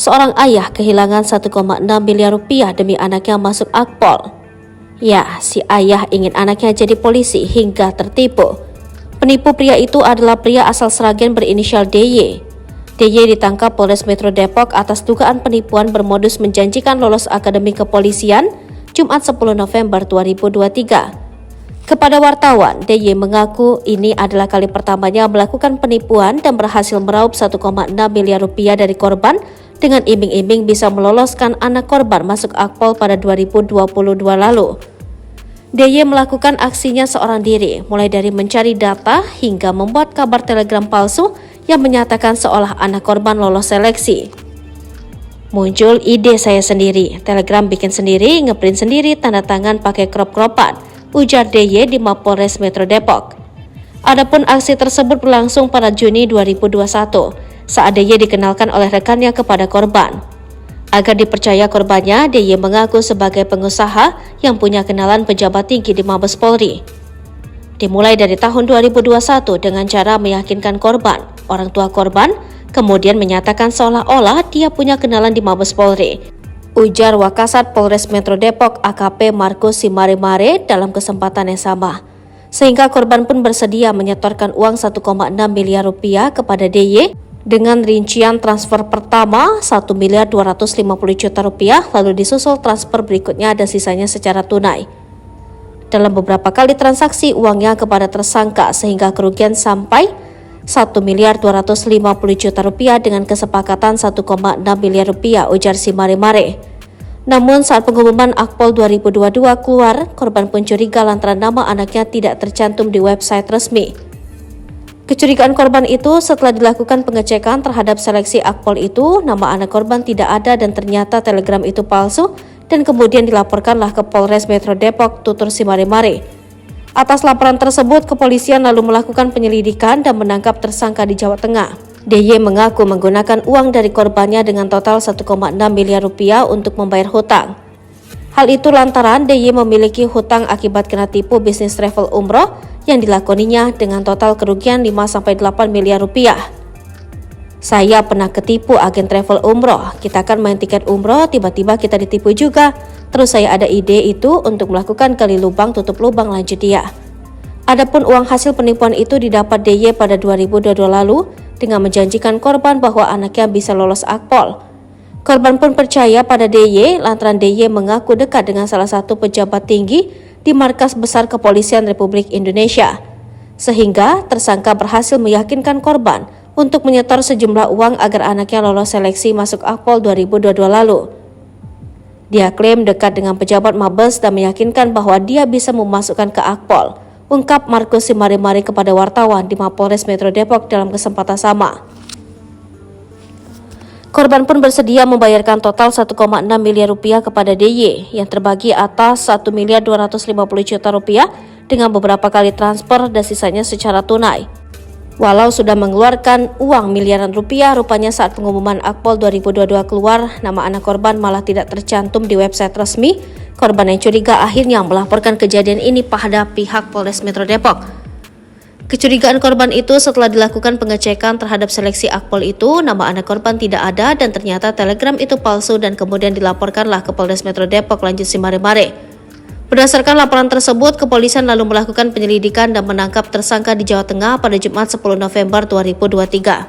Seorang ayah kehilangan 1,6 miliar rupiah demi anaknya masuk Akpol. Ya, si ayah ingin anaknya jadi polisi hingga tertipu. Penipu pria itu adalah pria asal Sragen berinisial DY. DY ditangkap Polres Metro Depok atas dugaan penipuan bermodus menjanjikan lolos akademi kepolisian Jumat 10 November 2023. Kepada wartawan, DY mengaku ini adalah kali pertamanya melakukan penipuan dan berhasil meraup 1,6 miliar rupiah dari korban dengan iming-iming bisa meloloskan anak korban masuk Akpol pada 2022 lalu. DY melakukan aksinya seorang diri, mulai dari mencari data hingga membuat kabar telegram palsu yang menyatakan seolah anak korban lolos seleksi. Muncul ide saya sendiri, telegram bikin sendiri, ngeprint sendiri, tanda tangan pakai crop-cropan, ujar DY di Mapolres Metro Depok. Adapun aksi tersebut berlangsung pada Juni 2021 saat DY dikenalkan oleh rekannya kepada korban. Agar dipercaya korbannya, DY mengaku sebagai pengusaha yang punya kenalan pejabat tinggi di Mabes Polri. Dimulai dari tahun 2021 dengan cara meyakinkan korban, orang tua korban, kemudian menyatakan seolah-olah dia punya kenalan di Mabes Polri, ujar Wakasat Polres Metro Depok AKP Markus Simaremare dalam kesempatan yang sama. Sehingga korban pun bersedia menyetorkan uang 1,6 miliar rupiah kepada DY dengan rincian transfer pertama 1 miliar 250 juta rupiah, lalu disusul transfer berikutnya dan sisanya secara tunai. Dalam beberapa kali transaksi uangnya kepada tersangka sehingga kerugian sampai 1 miliar 250 juta rupiah dengan kesepakatan 1,6 miliar rupiah, ujar Simaremare. Namun saat pengumuman Akpol 2022 keluar, korban pun curiga lantaran nama anaknya tidak tercantum di website resmi. Kecurigaan korban itu setelah dilakukan pengecekan terhadap seleksi Akpol itu, nama anak korban tidak ada dan ternyata telegram itu palsu dan kemudian dilaporkanlah ke Polres Metro Depok, tutur Simaremare. Atas laporan tersebut, kepolisian lalu melakukan penyelidikan dan menangkap tersangka di Jawa Tengah. DY mengaku menggunakan uang dari korbannya dengan total 1,6 miliar rupiah untuk membayar hutang. Hal itu lantaran DY memiliki hutang akibat kena tipu bisnis travel umroh yang dilakoninya dengan total kerugian 5-8 miliar rupiah. Saya pernah ketipu agen travel umroh, kita kan main tiket umroh, tiba-tiba kita ditipu juga. Terus saya ada ide itu untuk melakukan gali lubang tutup lubang, lanjut dia. Adapun uang hasil penipuan itu didapat DY pada 2022 lalu dengan menjanjikan korban bahwa anaknya bisa lolos Akpol. Korban pun percaya pada DY lantaran DY mengaku dekat dengan salah satu pejabat tinggi di Markas Besar Kepolisian Republik Indonesia. Sehingga tersangka berhasil meyakinkan korban untuk menyetor sejumlah uang agar anaknya lolos seleksi masuk Akpol 2022 lalu. Dia klaim dekat dengan pejabat Mabes dan meyakinkan bahwa dia bisa memasukkan ke Akpol, ungkap Markus Simaremare kepada wartawan di Mapolres Metro Depok dalam kesempatan sama. Korban pun bersedia membayarkan total 1,6 miliar rupiah kepada DY yang terbagi atas 1 miliar 250 juta rupiah dengan beberapa kali transfer dan sisanya secara tunai. Walau sudah mengeluarkan uang miliaran rupiah, rupanya saat pengumuman Akpol 2022 keluar, nama anak korban malah tidak tercantum di website resmi. Korban yang curiga akhirnya melaporkan kejadian ini pada pihak Polres Metro Depok. Kecurigaan korban itu setelah dilakukan pengecekan terhadap seleksi Akpol itu, nama anak korban tidak ada dan ternyata telegram itu palsu dan kemudian dilaporkanlah ke Polres Metro Depok, lanjut Simaremare. Berdasarkan laporan tersebut, kepolisian lalu melakukan penyelidikan dan menangkap tersangka di Jawa Tengah pada Jumat 10 November 2023.